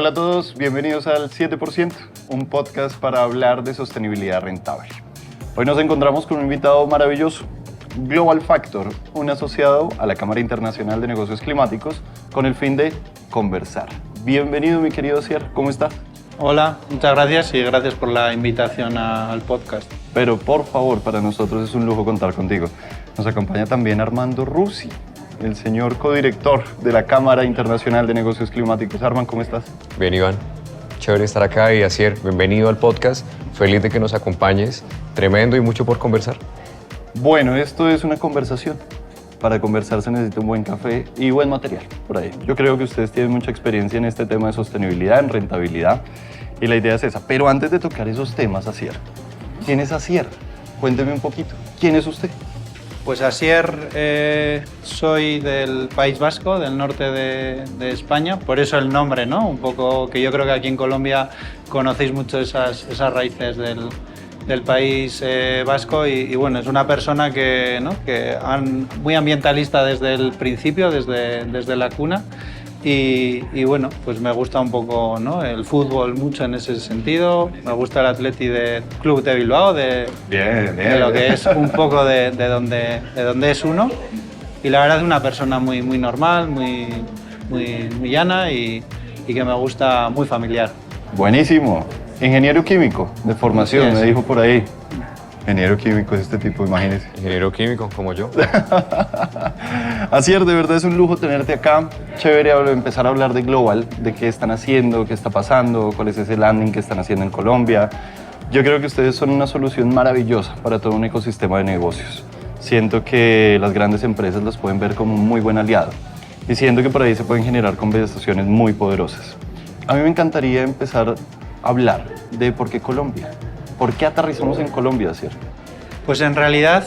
Hola a todos, bienvenidos al 7%, un podcast para hablar de sostenibilidad rentable. Hoy nos encontramos con un invitado maravilloso, Global Factor, un asociado a la Cámara Internacional de Negocios Climáticos con el fin de conversar. Bienvenido, mi querido Asier, ¿cómo estás? Hola, muchas gracias y gracias por la invitación al podcast. Pero por favor, para nosotros es un lujo contar contigo. Nos acompaña también Armando Rusi, el señor codirector de la Cámara Internacional de Negocios Climáticos. Armand, ¿cómo estás? Bien, Iván. Chévere estar acá y Asier, bienvenido al podcast. Feliz de que nos acompañes. Tremendo y mucho por conversar. Bueno, esto es una conversación. Para conversar se necesita un buen café y buen material por ahí. Yo creo que ustedes tienen mucha experiencia en este tema de sostenibilidad, en rentabilidad, y la idea es esa. Pero antes de tocar esos temas, Asier, ¿quién es Asier? Cuénteme un poquito. ¿Quién es usted? Pues Asier, soy del País Vasco, del norte de España, por eso el nombre, ¿no? Un poco que yo creo que aquí en Colombia conocéis mucho esas raíces del País Vasco y bueno, es una persona que muy ambientalista desde el principio, desde la cuna y bueno, pues me gusta un poco, ¿no? El fútbol mucho en ese sentido, me gusta el Atleti de Club de Bilbao, de lo que es un poco de donde es uno y la verdad es una persona muy normal, muy llana y que me gusta, muy familiar. Buenísimo. Ingeniero químico de formación, Sí. me dijo por ahí. Ingeniero químico es este tipo, imagínese. Ingeniero químico, como yo. Asier, de verdad es un lujo tenerte acá. Chévere empezar a hablar de Global, de qué están haciendo, qué está pasando, cuál es ese landing que están haciendo en Colombia. Yo creo que ustedes son una solución maravillosa para todo un ecosistema de negocios. Siento que las grandes empresas los pueden ver como un muy buen aliado y siento que por ahí se pueden generar conversaciones muy poderosas. A mí me encantaría empezar a hablar de por qué Colombia. ¿Por qué aterrizamos en Colombia, Asier? Pues en realidad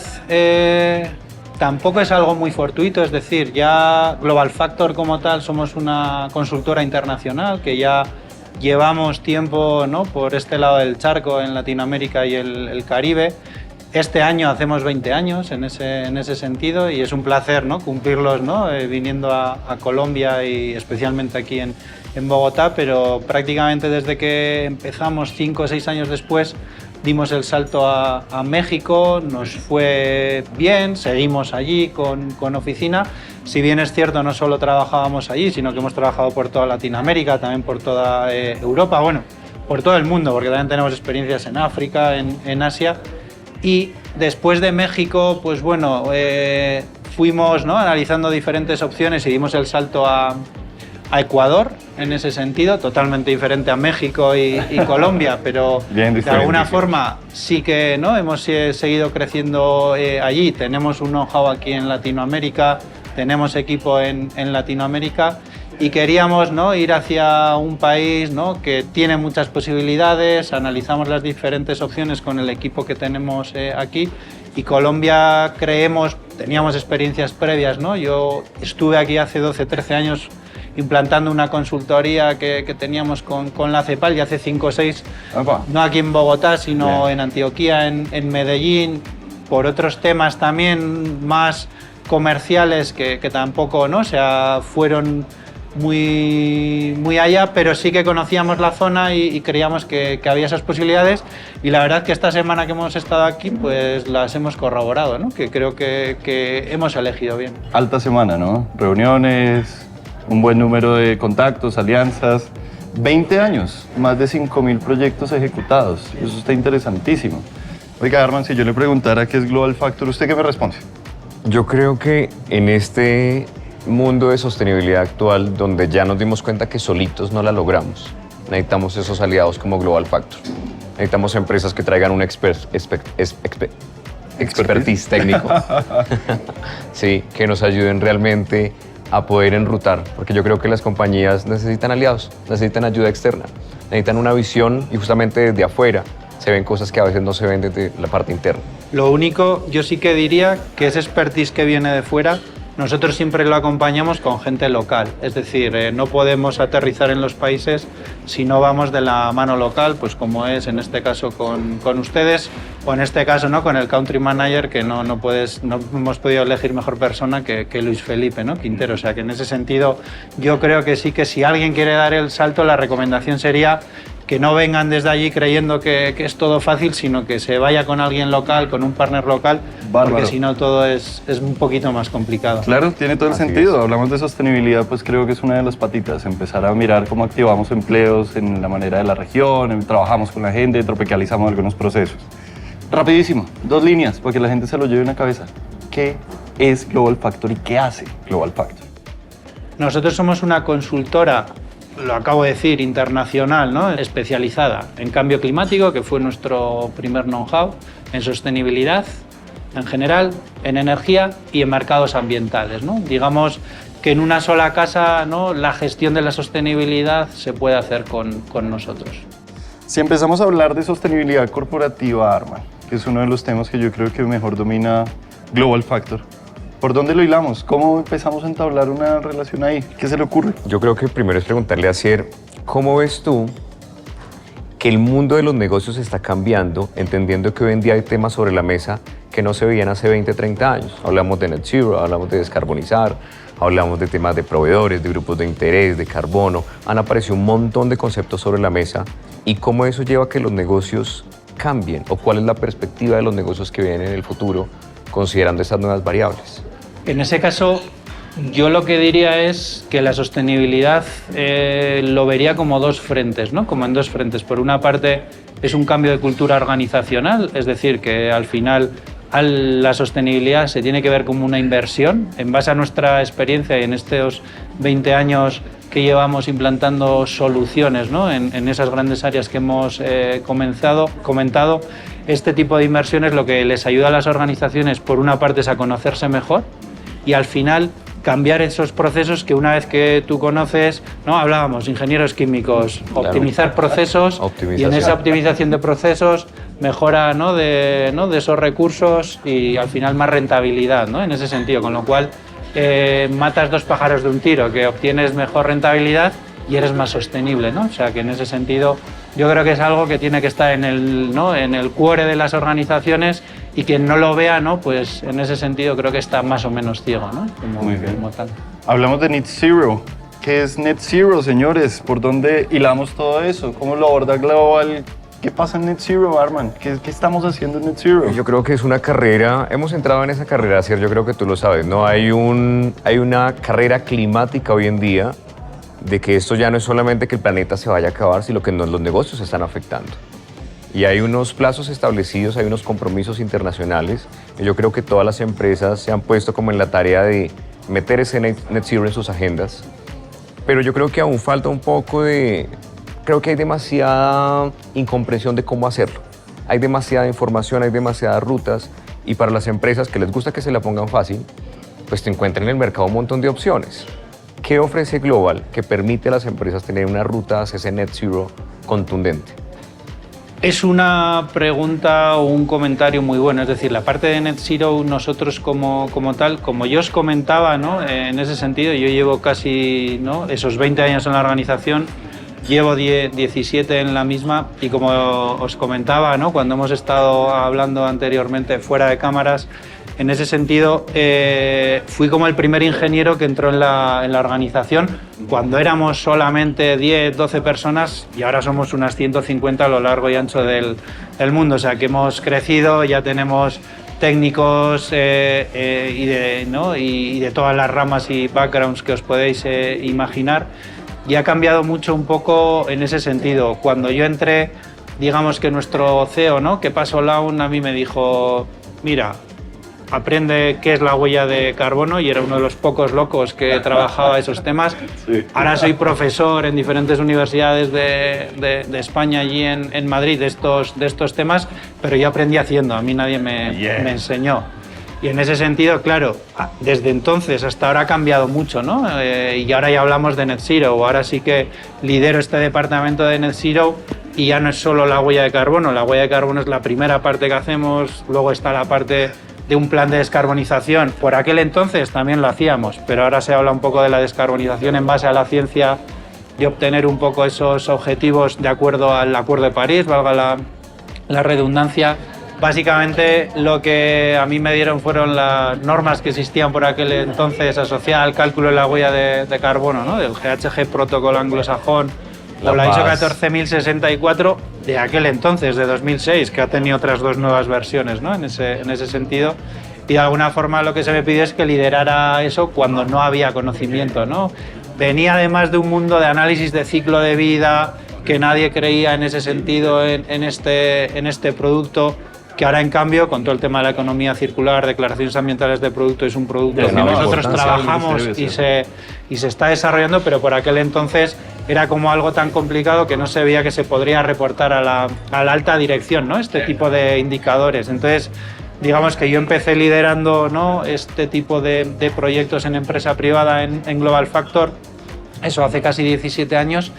tampoco es algo muy fortuito, es decir, ya Global Factor como tal somos una consultora internacional que ya llevamos tiempo, ¿no?, por este lado del charco en Latinoamérica y el Caribe. Este año hacemos 20 años en ese sentido y es un placer, ¿no?, cumplirlos, ¿no?, viniendo a Colombia y especialmente aquí en Bogotá, pero prácticamente desde que empezamos 5 o 6 años después dimos el salto a México, nos fue bien, seguimos allí con oficina. Si bien es cierto, no solo trabajábamos allí, sino que hemos trabajado por toda Latinoamérica, también por toda Europa, bueno, por todo el mundo, porque también tenemos experiencias en África, en Asia. Y después de México, pues bueno, fuimos, ¿no?, analizando diferentes opciones y dimos el salto a Ecuador, en ese sentido, totalmente diferente a México y Colombia, pero de alguna forma sí que, ¿no?, hemos seguido creciendo allí. Tenemos un know-how aquí en Latinoamérica, tenemos equipo en Latinoamérica y queríamos, ¿no?, ir hacia un país, ¿no?, que tiene muchas posibilidades. Analizamos las diferentes opciones con el equipo que tenemos aquí y Colombia teníamos experiencias previas, ¿no? Yo estuve aquí hace 12, 13 años implantando una consultoría que teníamos con la CEPAL ya hace 5 o 6, no aquí en Bogotá, sino en Antioquia, en Medellín, por otros temas también más comerciales que tampoco, ¿no?, o sea, fueron muy allá, pero sí que conocíamos la zona y creíamos que había esas posibilidades y la verdad que esta semana que hemos estado aquí pues las hemos corroborado, ¿no?, que creo que hemos elegido bien. Alta semana, ¿no? Reuniones, un buen número de contactos, alianzas, 20 años, más de 5.000 proyectos ejecutados. Eso está interesantísimo. Oiga, Armand, si yo le preguntara qué es Global Factor, ¿usted qué me responde? Yo creo que en este mundo de sostenibilidad actual, donde ya nos dimos cuenta que solitos no la logramos, necesitamos esos aliados como Global Factor. Necesitamos empresas que traigan un expertise técnico. Sí, que nos ayuden realmente a poder enrutar, porque yo creo que las compañías necesitan aliados, necesitan ayuda externa, necesitan una visión y justamente desde afuera se ven cosas que a veces no se ven desde la parte interna. Lo único, yo sí que diría que ese expertise que viene de fuera nosotros siempre lo acompañamos con gente local. Es decir, no podemos aterrizar en los países si no vamos de la mano local, pues como es en este caso con ustedes, o en este caso, ¿no?, con el country manager, que no hemos podido elegir mejor persona que Luis Felipe, ¿no?, Quintero. O sea que en ese sentido yo creo que sí, que si alguien quiere dar el salto, la recomendación sería que no vengan desde allí creyendo que es todo fácil, sino que se vaya con alguien local, con un partner local, Bárbaro. porque si no todo es un poquito más complicado. Claro, tiene todo el Así sentido. es. Hablamos de sostenibilidad, pues creo que es una de las patitas. Empezar a mirar cómo activamos empleos en la manera de la región, trabajamos con la gente, tropicalizamos algunos procesos. Rapidísimo, 2 líneas para que la gente se lo lleve en la cabeza. ¿Qué es Global Factor y qué hace Global Factor? Nosotros somos una consultora, lo acabo de decir, internacional, ¿no?, especializada en cambio climático, que fue nuestro primer know-how, en sostenibilidad en general, en energía y en mercados ambientales, ¿no? Digamos que en una sola casa, ¿no?, la gestión de la sostenibilidad se puede hacer con nosotros. Si empezamos a hablar de sostenibilidad corporativa, Arman, que es uno de los temas que yo creo que mejor domina Global Factor, ¿por dónde lo hilamos? ¿Cómo empezamos a entablar una relación ahí? ¿Qué se le ocurre? Yo creo que primero es preguntarle a Asier, ¿cómo ves tú que el mundo de los negocios está cambiando, entendiendo que hoy en día hay temas sobre la mesa que no se veían hace 20, 30 años? Hablamos de net zero, hablamos de descarbonizar, hablamos de temas de proveedores, de grupos de interés, de carbono. Han aparecido un montón de conceptos sobre la mesa. ¿Y cómo eso lleva a que los negocios cambien? ¿O cuál es la perspectiva de los negocios que vienen en el futuro considerando estas nuevas variables? En ese caso, yo lo que diría es que la sostenibilidad lo vería como dos frentes, ¿no? Como en dos frentes. Por una parte, es un cambio de cultura organizacional, es decir, que al final la sostenibilidad se tiene que ver como una inversión. En base a nuestra experiencia y en estos 20 años que llevamos implantando soluciones, ¿no?, en esas grandes áreas que hemos comentado, este tipo de inversiones lo que les ayuda a las organizaciones, por una parte, es a conocerse mejor y al final cambiar esos procesos que una vez que tú conoces, ¿no?, hablábamos, ingenieros químicos, optimizar procesos y en esa optimización de procesos mejora, ¿no?, de esos recursos y al final más rentabilidad, ¿no?, en ese sentido, con lo cual matas 2 pájaros de un tiro, que obtienes mejor rentabilidad y eres más sostenible, ¿no? O sea que en ese sentido yo creo que es algo que tiene que estar en el cuore de las organizaciones y quien no lo vea, ¿no?, pues en ese sentido creo que está más o menos ciego, ¿no?, Muy bien. como tal. Hablamos de Net Zero. ¿Qué es Net Zero, señores? ¿Por dónde hilamos todo eso? ¿Cómo lo aborda Global? ¿Qué pasa en Net Zero, Arman? ¿Qué estamos haciendo en Net Zero? Yo creo que es una carrera, hemos entrado en esa carrera, Asier, yo creo que tú lo sabes, ¿no? Hay una carrera climática hoy en día de que esto ya no es solamente que el planeta se vaya a acabar, sino que los negocios se están afectando. Y hay unos plazos establecidos, hay unos compromisos internacionales, y yo creo que todas las empresas se han puesto como en la tarea de meter ese net zero en sus agendas. Pero yo creo que aún falta un poco de... Creo que hay demasiada incomprensión de cómo hacerlo. Hay demasiada información, hay demasiadas rutas, y para las empresas que les gusta que se la pongan fácil, pues te encuentran en el mercado un montón de opciones. ¿Qué ofrece Global que permite a las empresas tener una ruta hacia ese net zero contundente? Es una pregunta o un comentario muy bueno, es decir, la parte de Net Zero, nosotros como tal, como yo os comentaba, ¿no?, en ese sentido, yo llevo casi, ¿no?, esos 20 años en la organización, llevo 17 en la misma y como os comentaba, ¿no?, cuando hemos estado hablando anteriormente fuera de cámaras, en ese sentido fui como el primer ingeniero que entró en la organización cuando éramos solamente 10, 12 personas y ahora somos unas 150 a lo largo y ancho del mundo. O sea que hemos crecido, ya tenemos técnicos y de todas las ramas y backgrounds que os podéis imaginar. Y ha cambiado mucho un poco en ese sentido. Cuando yo entré, digamos que nuestro CEO, ¿no?, que pasó Laun, a mí me dijo, mira, aprende qué es la huella de carbono, y era uno de los pocos locos que trabajaba esos temas. Sí. Ahora soy profesor en diferentes universidades de España, allí en Madrid, de estos temas, pero yo aprendí haciendo, a mí nadie me enseñó. Y en ese sentido, claro, desde entonces hasta ahora ha cambiado mucho, ¿no? Y ahora ya hablamos de Net Zero, ahora sí que lidero este departamento de Net Zero y ya no es solo la huella de carbono es la primera parte que hacemos, luego está la parte de un plan de descarbonización. Por aquel entonces también lo hacíamos, pero ahora se habla un poco de la descarbonización en base a la ciencia y obtener un poco esos objetivos de acuerdo al Acuerdo de París, valga la redundancia. Básicamente lo que a mí me dieron fueron las normas que existían por aquel entonces asociadas al cálculo de la huella de carbono, ¿no? Del GHG Protocolo anglosajón o la ISO 14064 de aquel entonces, de 2006, que ha tenido otras 2 nuevas versiones, ¿no? en ese sentido. Y de alguna forma lo que se me pidió es que liderara eso cuando no había conocimiento, ¿no? Venía además de un mundo de análisis de ciclo de vida, que nadie creía en ese sentido en este producto, que ahora en cambio con todo el tema de la economía circular, declaraciones ambientales de producto, es un producto que nosotros trabajamos y se está desarrollando, pero por aquel entonces era como algo tan complicado que no se veía que se podría reportar a la alta dirección, ¿no? Este tipo de indicadores. Entonces, digamos que yo empecé liderando, ¿no?, este tipo de proyectos en empresa privada en Global Factor, eso hace casi 17 años,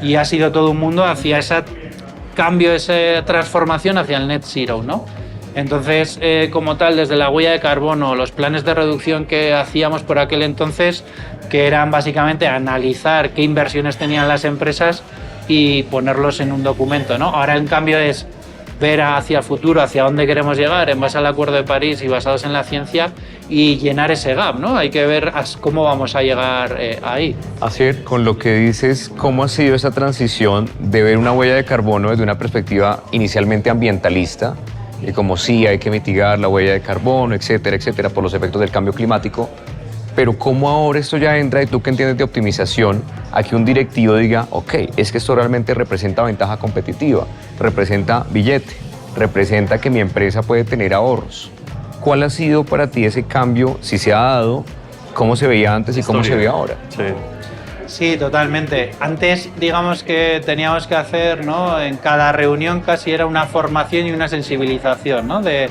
y ha sido todo un mundo hacia ese cambio, esa transformación hacia el net zero, ¿no? Entonces, como tal, desde la huella de carbono, los planes de reducción que hacíamos por aquel entonces, que eran básicamente analizar qué inversiones tenían las empresas y ponerlos en un documento, ¿no? Ahora, en cambio, es ver hacia el futuro, hacia dónde queremos llegar en base al Acuerdo de París y basados en la ciencia, y llenar ese gap, ¿no? Hay que ver cómo vamos a llegar ahí. Asier, con lo que dices, ¿cómo ha sido esa transición de ver una huella de carbono desde una perspectiva inicialmente ambientalista, y como sí hay que mitigar la huella de carbono, etcétera, etcétera, por los efectos del cambio climático, pero cómo ahora esto ya entra, y tú que entiendes de optimización, a que un directivo diga, ok, es que esto realmente representa ventaja competitiva, representa billete, representa que mi empresa puede tener ahorros? ¿Cuál ha sido para ti ese cambio, si se ha dado, cómo se veía antes y cómo se ve ahora? Sí. Sí, totalmente. Antes, digamos que teníamos que hacer, ¿no?, en cada reunión casi era una formación y una sensibilización, ¿no?, de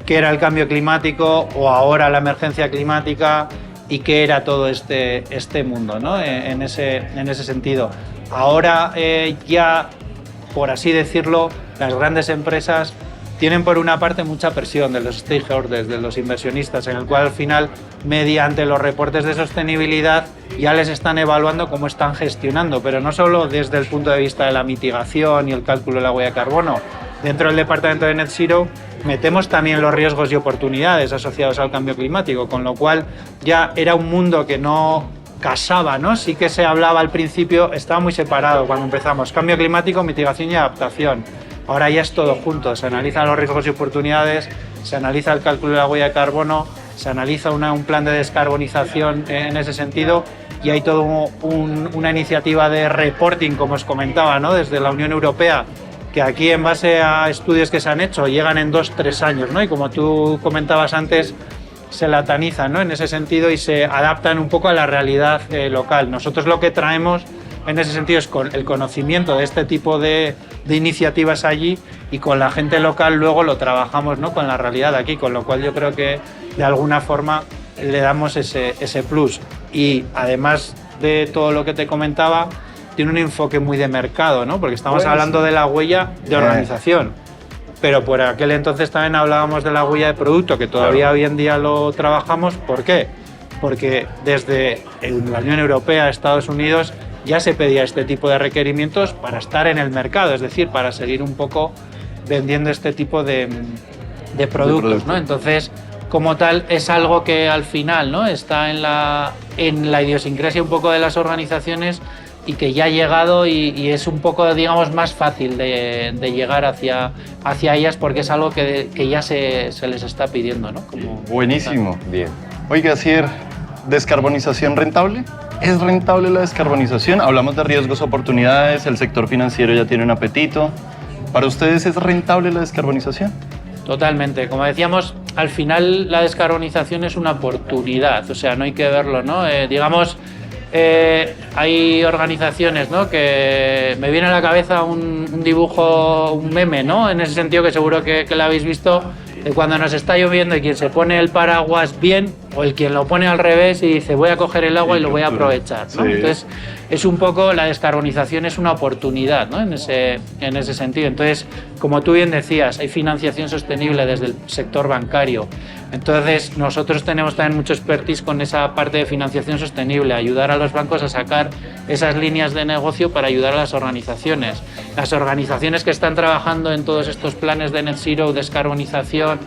qué era el cambio climático o ahora la emergencia climática y qué era todo este mundo, ¿no?, en ese sentido. Ahora ya, por así decirlo, las grandes empresas tienen por una parte mucha presión de los stakeholders, de los inversionistas, en el cual al final, mediante los reportes de sostenibilidad, ya les están evaluando cómo están gestionando, pero no solo desde el punto de vista de la mitigación y el cálculo de la huella de carbono. Dentro del departamento de Net Zero metemos también los riesgos y oportunidades asociados al cambio climático, con lo cual ya era un mundo que no casaba, ¿no? Sí que se hablaba al principio, estaba muy separado cuando empezamos, cambio climático, mitigación y adaptación. Ahora ya es todo junto, se analizan los riesgos y oportunidades, se analiza el cálculo de la huella de carbono, se analiza un plan de descarbonización en ese sentido, y hay toda una iniciativa de reporting, como os comentaba, ¿no?, desde la Unión Europea, que aquí, en base a estudios que se han hecho, llegan en 2-3 años, ¿no? Y como tú comentabas antes, se latanizan, ¿no?, en ese sentido, y se adaptan un poco a la realidad local. Nosotros lo que traemos en ese sentido es con el conocimiento de este tipo de iniciativas allí, y con la gente local luego lo trabajamos, ¿no?, con la realidad de aquí, con lo cual yo creo que de alguna forma le damos ese plus. Y además de todo lo que te comentaba, tiene un enfoque muy de mercado, ¿no?, porque estamos hablando de la huella de organización, pero por aquel entonces también hablábamos de la huella de producto, que todavía hoy en día lo trabajamos. ¿Por qué? Porque desde la Unión Europea, Estados Unidos, ya se pedía este tipo de requerimientos para estar en el mercado, es decir, para seguir un poco vendiendo este tipo de productos, ¿no? Entonces, como tal, es algo que al final, ¿no?, está en la idiosincrasia un poco de las organizaciones, y que ya ha llegado y es un poco, digamos, más fácil de llegar hacia ellas, porque es algo que ya se les está pidiendo, ¿no? Buenísimo. Bien. Oiga, Asier, ¿descarbonización rentable? ¿Es rentable la descarbonización? Hablamos de riesgos, oportunidades, el sector financiero ya tiene un apetito. ¿Para ustedes es rentable la descarbonización? Totalmente. Como decíamos, al final la descarbonización es una oportunidad, o sea, no hay que verlo, ¿no? Digamos, hay organizaciones, ¿no?, que me viene a la cabeza un dibujo, un meme, ¿no?, en ese sentido, que seguro que lo habéis visto, de cuando nos está lloviendo y quien se pone el paraguas bien o el quien lo pone al revés y dice voy a coger el agua y lo voy a aprovechar, ¿no? Sí. Entonces es un poco, la descarbonización es una oportunidad, ¿no? en ese sentido. Entonces, como tú bien decías, hay financiación sostenible desde el sector bancario. Entonces nosotros tenemos también mucho expertise con esa parte de financiación sostenible, ayudar a los bancos a sacar esas líneas de negocio para ayudar a las organizaciones. Las organizaciones que están trabajando en todos estos planes de net zero, descarbonización,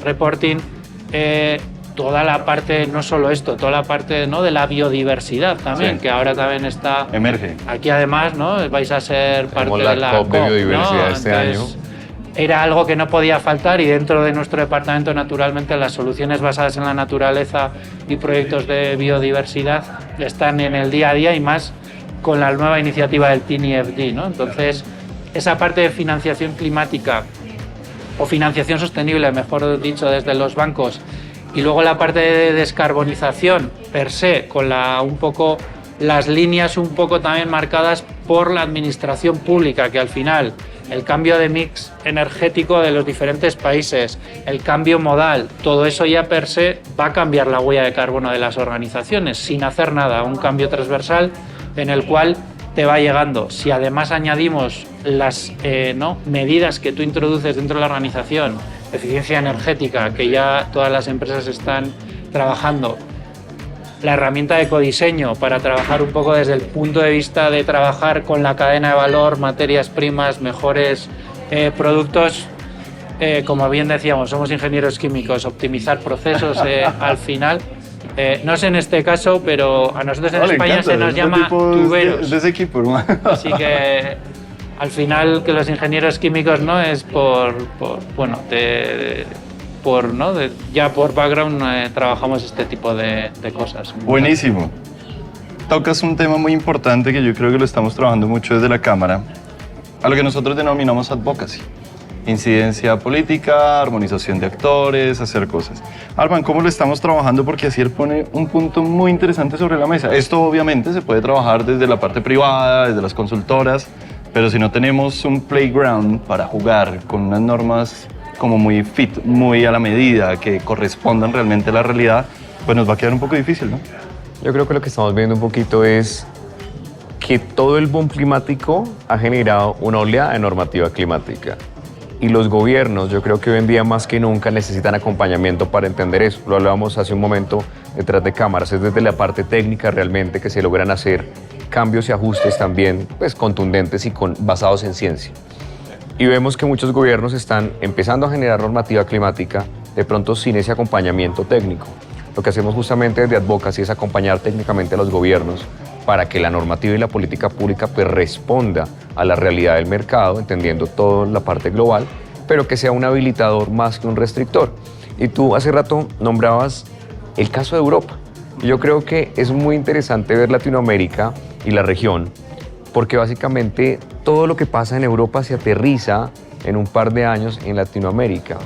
reporting, toda la parte, no solo esto, toda la parte, ¿no?, de la biodiversidad también, Sí. que ahora también está... Emerge. Aquí además, ¿no?, vais a ser parte Tenemos la de la COP de COP, biodiversidad ¿no? este Entonces, era algo que no podía faltar y dentro de nuestro departamento, naturalmente, las soluciones basadas en la naturaleza y proyectos de biodiversidad están en el día a día y más con la nueva iniciativa del TNFD, ¿no? Entonces, esa parte de financiación climática o financiación sostenible, mejor dicho, desde los bancos, y luego la parte de descarbonización per se, con un poco las líneas un poco también marcadas por la administración pública, que al final el cambio de mix energético de los diferentes países, el cambio modal, todo eso ya per se va a cambiar la huella de carbono de las organizaciones sin hacer nada, un cambio transversal en el cual te va llegando. Si además añadimos las medidas que tú introduces dentro de la organización, eficiencia energética, que ya todas las empresas están trabajando, la herramienta de ecodiseño para trabajar un poco desde el punto de vista de trabajar con la cadena de valor, materias primas, mejores productos. Como bien decíamos, somos ingenieros químicos, optimizar procesos al final. No sé en este caso, pero a nosotros en Le España encanta, se nos este tipo llama tuberos. de ese equipo, hermano. Así que al final que los ingenieros químicos no es ya por background trabajamos este tipo de cosas. Buenísimo. Tocas un tema muy importante que yo creo que lo estamos trabajando mucho desde la Cámara, a lo que nosotros denominamos advocacy. Incidencia política, armonización de actores, hacer cosas. Arman, ¿cómo lo estamos trabajando? Porque Asier pone un punto muy interesante sobre la mesa. Esto obviamente se puede trabajar desde la parte privada, desde las consultoras, pero si no tenemos un playground para jugar con unas normas como muy fit, muy a la medida, que correspondan realmente a la realidad, pues nos va a quedar un poco difícil, ¿no? Yo creo que lo que estamos viendo un poquito es que todo el boom climático ha generado una oleada de normativa climática. Y los gobiernos, yo creo que hoy en día más que nunca necesitan acompañamiento para entender eso. Lo hablábamos hace un momento detrás de cámaras, es desde la parte técnica realmente que se logran hacer cambios y ajustes también pues, contundentes y basados en ciencia. Y vemos que muchos gobiernos están empezando a generar normativa climática, de pronto sin ese acompañamiento técnico. Lo que hacemos justamente desde Advocacy es acompañar técnicamente a los gobiernos para que la normativa y la política pública pues, responda a la realidad del mercado, entendiendo toda la parte global, pero que sea un habilitador más que un restrictor. Y tú hace rato nombrabas el caso de Europa. Yo creo que es muy interesante ver Latinoamérica y la región, porque básicamente todo lo que pasa en Europa se aterriza en un par de años en Latinoamérica.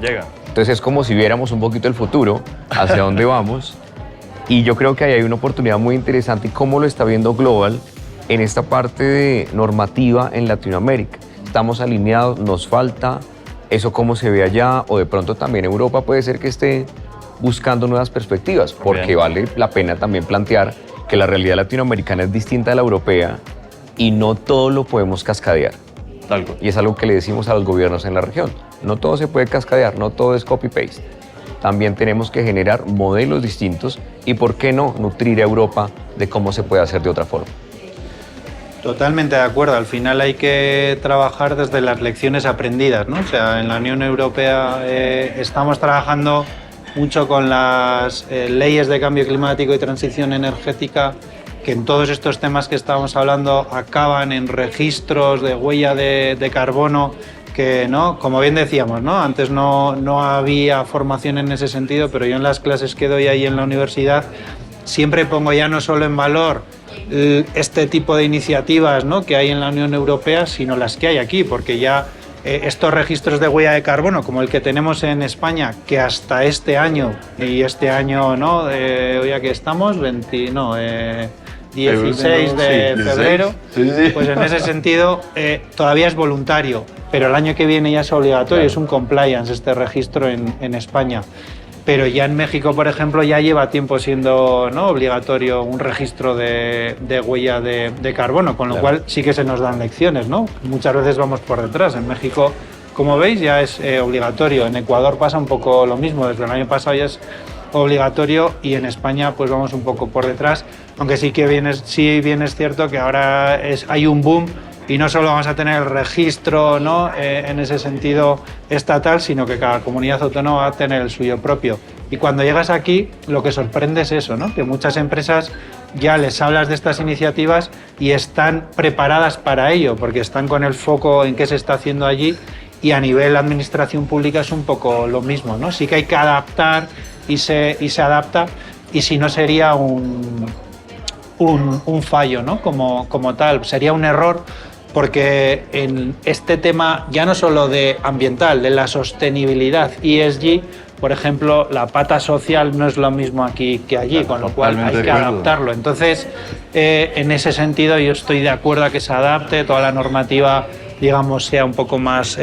Llega. Entonces es como si viéramos un poquito el futuro, hacia dónde vamos, y yo creo que ahí hay una oportunidad muy interesante y cómo lo está viendo Global en esta parte de normativa en Latinoamérica. Estamos alineados, nos falta, eso cómo se ve allá, o de pronto también Europa puede ser que esté buscando nuevas perspectivas, porque Bien. vale la pena también plantear que la realidad latinoamericana es distinta de la europea y no todo lo podemos cascadear. Tal cual. Y es algo que le decimos a los gobiernos en la región. No todo se puede cascadear, no todo es copy-paste. También tenemos que generar modelos distintos y, ¿por qué no, nutrir a Europa de cómo se puede hacer de otra forma? Totalmente de acuerdo. Al final hay que trabajar desde las lecciones aprendidas, ¿no? O sea, en la Unión Europea estamos trabajando mucho con las leyes de cambio climático y transición energética, que en todos estos temas que estamos hablando acaban en registros de huella de carbono, que, ¿no? Como bien decíamos, ¿no? Antes no había formación en ese sentido, pero yo en las clases que doy ahí en la universidad siempre pongo ya no solo en valor este tipo de iniciativas, ¿no?, que hay en la Unión Europea, sino las que hay aquí, porque ya estos registros de huella de carbono, como el que tenemos en España, que hasta este año, y este año, ¿no?, hoy aquí estamos, 16 de febrero, Sí. pues en ese sentido todavía es voluntario, pero el año que viene ya es obligatorio, Claro. es un compliance este registro en España. pero ya en México, por ejemplo, ya lleva tiempo siendo, ¿no?, obligatorio un registro de huella de carbono, con lo cual sí que se nos dan lecciones, ¿no? Muchas veces vamos por detrás. En México, como veis, ya es obligatorio. En Ecuador pasa un poco lo mismo, desde el año pasado ya es obligatorio, y en España pues vamos un poco por detrás, aunque sí bien es cierto que ahora hay un boom, y no solo vamos a tener el registro, ¿no?, en ese sentido estatal, sino que cada comunidad autónoma va a tener el suyo propio. Y cuando llegas aquí, lo que sorprende es eso, ¿no?, que muchas empresas ya les hablas de estas iniciativas y están preparadas para ello, porque están con el foco en qué se está haciendo allí, y a nivel administración pública es un poco lo mismo, ¿no? Sí que hay que adaptar y se adapta, y si no sería un fallo, ¿no?, como tal, sería un error, porque en este tema ya no solo de ambiental, de la sostenibilidad, ESG, por ejemplo, la pata social no es lo mismo aquí que allí, con lo cual hay que adaptarlo. Entonces, en ese sentido yo estoy de acuerdo a que se adapte, toda la normativa, digamos, sea un poco más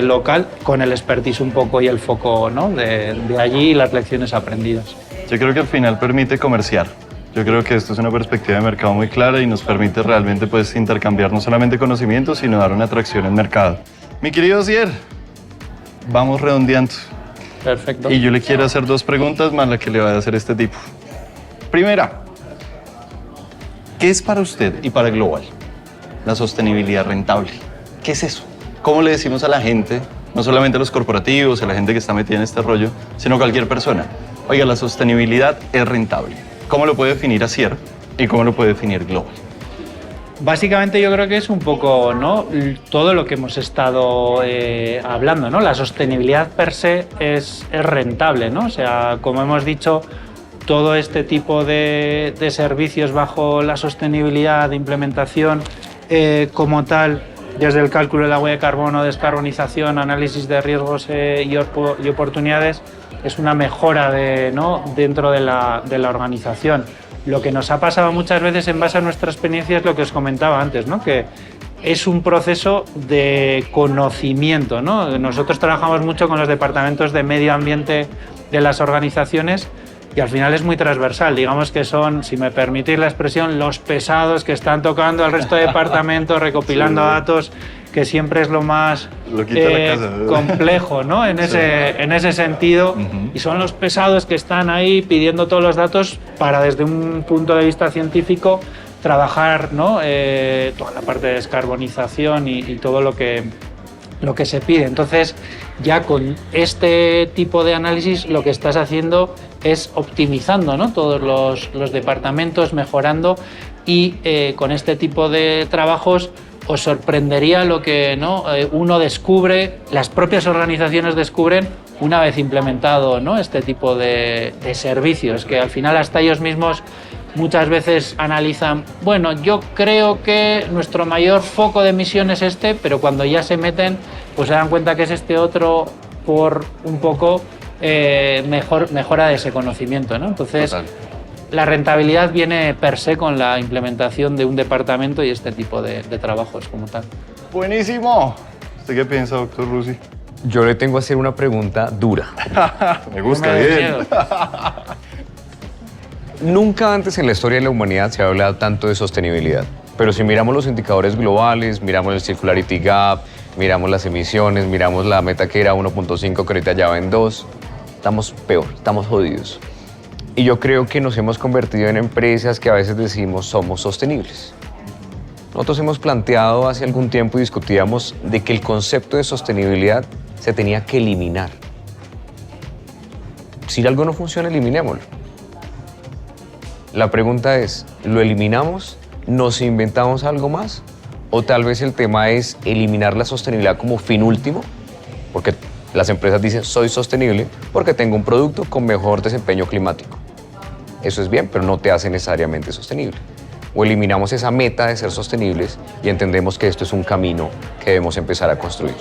local, con el expertise un poco y el foco, ¿no?, de allí y las lecciones aprendidas. Yo creo que al final permite comerciar. Yo creo que esto es una perspectiva de mercado muy clara y nos permite realmente pues intercambiar no solamente conocimientos, sino dar una atracción en mercado. Mi querido Osier, vamos redondeando. Perfecto. Y yo le quiero hacer 2 preguntas más la que le voy a hacer este tipo. Primera, ¿qué es para usted y para Global la sostenibilidad rentable? ¿Qué es eso? ¿Cómo le decimos a la gente, no solamente a los corporativos, a la gente que está metida en este rollo, sino a cualquier persona? Oiga, la sostenibilidad es rentable. ¿Cómo lo puede definir Asier y cómo lo puede definir Global? Básicamente yo creo que es un poco, ¿no?, todo lo que hemos estado hablando, ¿no? La sostenibilidad per se es rentable, ¿no? O sea, como hemos dicho, todo este tipo de servicios bajo la sostenibilidad, de implementación como tal, desde el cálculo de la huella de carbono, descarbonización, análisis de riesgos y oportunidades, es una mejora ¿no?, dentro de la organización. Lo que nos ha pasado muchas veces en base a nuestra experiencia es lo que os comentaba antes, ¿no?, que es un proceso de conocimiento, ¿no? Nosotros trabajamos mucho con los departamentos de medio ambiente de las organizaciones y al final es muy transversal. Digamos que son, si me permitís la expresión, los pesados que están tocando al resto de departamentos, recopilando datos, que siempre es lo más complejo, ¿no?, en ese sentido. Y son los pesados que están ahí pidiendo todos los datos para, desde un punto de vista científico, trabajar, ¿no?, toda la parte de descarbonización y todo lo que se pide. Entonces, ya con este tipo de análisis lo que estás haciendo es optimizando, ¿no?, todos los departamentos, mejorando, y con este tipo de trabajos os sorprendería lo que, ¿no?, uno descubre, las propias organizaciones descubren una vez implementado, ¿no?, este tipo de servicios, que al final hasta ellos mismos muchas veces analizan, bueno, yo creo que nuestro mayor foco de emisión es este, pero cuando ya se meten, pues se dan cuenta que es este otro, por un poco mejora de ese conocimiento, ¿no? Entonces, total, la rentabilidad viene per se con la implementación de un departamento y este tipo de trabajos como tal. ¡Buenísimo! ¿Usted qué piensa, doctor Rusi? Yo le tengo que hacer una pregunta dura. Me gusta, bien. Nunca antes en la historia de la humanidad se ha hablado tanto de sostenibilidad. Pero si miramos los indicadores globales, miramos el Circularity Gap, miramos las emisiones, miramos la meta que era 1.5, que ahorita ya va en 2, estamos peor, estamos jodidos. Y yo creo que nos hemos convertido en empresas que a veces decimos somos sostenibles. Nosotros hemos planteado hace algún tiempo y discutíamos de que el concepto de sostenibilidad se tenía que eliminar. Si algo no funciona, eliminémoslo. La pregunta es, ¿lo eliminamos? ¿Nos inventamos algo más? ¿O tal vez el tema es eliminar la sostenibilidad como fin último? Porque las empresas dicen, soy sostenible porque tengo un producto con mejor desempeño climático. Eso es bien, pero no te hace necesariamente sostenible. O eliminamos esa meta de ser sostenibles y entendemos que esto es un camino que debemos empezar a construir.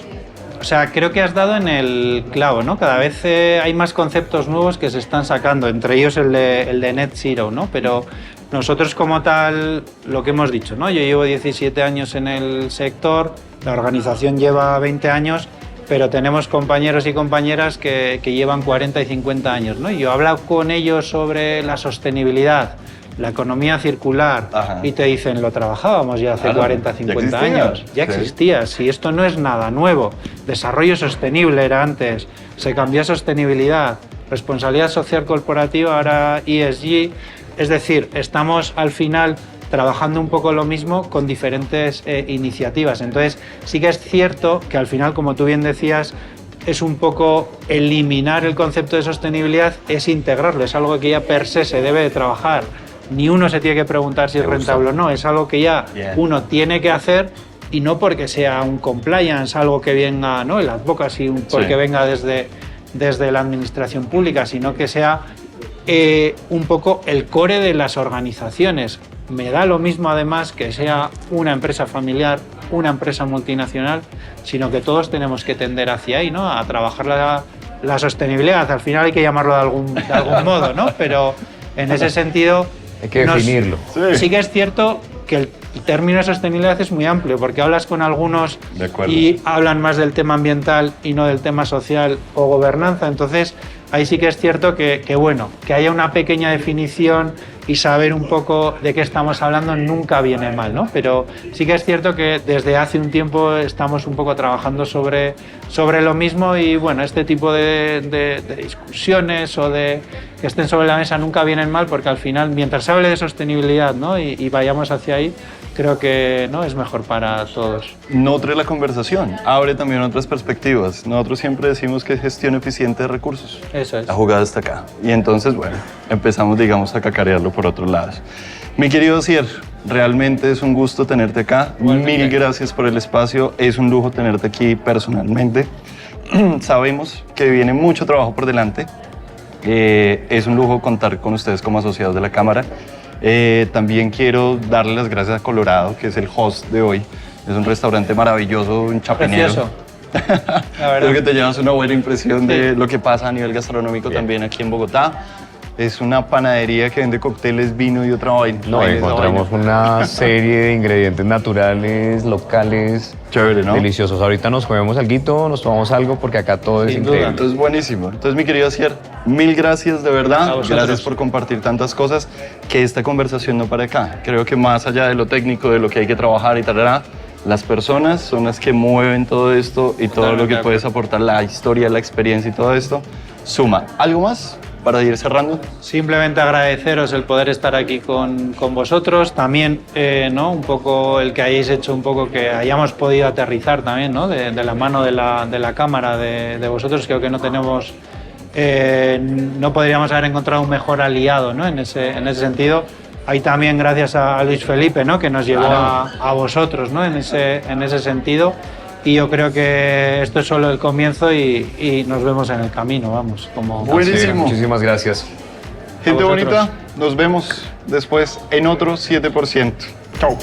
O sea, creo que has dado en el clavo, ¿no? Cada vez hay más conceptos nuevos que se están sacando, entre ellos el de Net Zero, ¿no? Pero nosotros como tal, lo que hemos dicho, ¿no? Yo llevo 17 años en el sector, la organización lleva 20 años pero tenemos compañeros y compañeras que llevan 40 y 50 años, ¿no? Y yo he hablado con ellos sobre la sostenibilidad, la economía circular, Ajá. y te dicen, lo trabajábamos ya hace Claro, 40, ya 50 existía. años, ya Sí. existía, si esto no es nada nuevo, desarrollo sostenible era antes, se cambió a sostenibilidad, responsabilidad social corporativa, ahora ESG, es decir, estamos al final trabajando un poco lo mismo con diferentes iniciativas. Entonces, sí que es cierto que al final, como tú bien decías, es un poco eliminar el concepto de sostenibilidad, es integrarlo, es algo que ya per se se debe de trabajar. Ni uno se tiene que preguntar si es rentable o no, es algo que ya uno tiene que hacer, y no porque sea un compliance, algo que venga, ¿no?, el advocacy, porque venga desde la administración pública, sino que sea un poco el core de las organizaciones. Me da lo mismo además que sea una empresa familiar, una empresa multinacional, sino que todos tenemos que tender hacia ahí, ¿no?, a trabajar la sostenibilidad. Al final hay que llamarlo de algún modo, ¿no? Pero en ese sentido... Hay que definirlo. Sí que es cierto que el término de sostenibilidad es muy amplio, porque hablas con algunos y hablan más del tema ambiental y no del tema social o gobernanza. Entonces, ahí sí que es cierto que bueno, que haya una pequeña definición y saber un poco de qué estamos hablando nunca viene mal, ¿no? Pero sí que es cierto que desde hace un tiempo estamos un poco trabajando sobre lo mismo, y bueno, este tipo de discusiones o de que estén sobre la mesa nunca vienen mal, porque al final, mientras se hable de sostenibilidad, ¿no?, y vayamos hacia ahí, creo que, ¿no?, es mejor para todos. Nutre la conversación, abre también otras perspectivas. Nosotros siempre decimos que es gestión eficiente de recursos. Eso es. La jugada está acá. Y entonces, bueno, empezamos, digamos, a cacarearlo por otros lados. Mi querido Asier, realmente es un gusto tenerte acá. Igualmente. Mil gracias por el espacio. Es un lujo tenerte aquí personalmente. Sabemos que viene mucho trabajo por delante. Es un lujo contar con ustedes como asociados de la Cámara. También quiero darle las gracias a Colorado, que es el host de hoy. Es un restaurante maravilloso, un chapinero. Precioso. La verdad. Creo que te llevas una buena impresión de lo que pasa a nivel gastronómico también aquí en Bogotá. Es una panadería que vende cócteles, vino y otra vaina. No, encontramos una serie de ingredientes naturales, locales, Chévere, ¿no? deliciosos. Ahorita nos comemos alguito, nos tomamos algo, porque acá todo es Sin increíble. duda. Entonces, buenísimo. Entonces, mi querido Asier, mil gracias de verdad. A vosotros. Gracias por compartir tantas cosas. Que esta conversación no para acá. Creo que más allá de lo técnico, de lo que hay que trabajar y tal, las personas son las que mueven todo esto, y todo lo que puedes aportar, la historia, la experiencia y todo esto, suma. ¿Algo más para ir cerrando? Simplemente agradeceros el poder estar aquí con vosotros, también ¿no?, un poco el que hayáis hecho, un poco que hayamos podido aterrizar también, ¿no?, de la mano de la Cámara, de vosotros. Creo que no tenemos, no podríamos haber encontrado un mejor aliado, ¿no?, en ese sentido. Ahí también gracias a Luis Felipe, ¿no?, que nos llevó a vosotros, ¿no?, en ese sentido. Y yo creo que esto es solo el comienzo, y nos vemos en el camino, vamos. Buenísimo. Muchísimas gracias. Gente A vosotros. bonita, nos vemos después en otro 7%. Chau.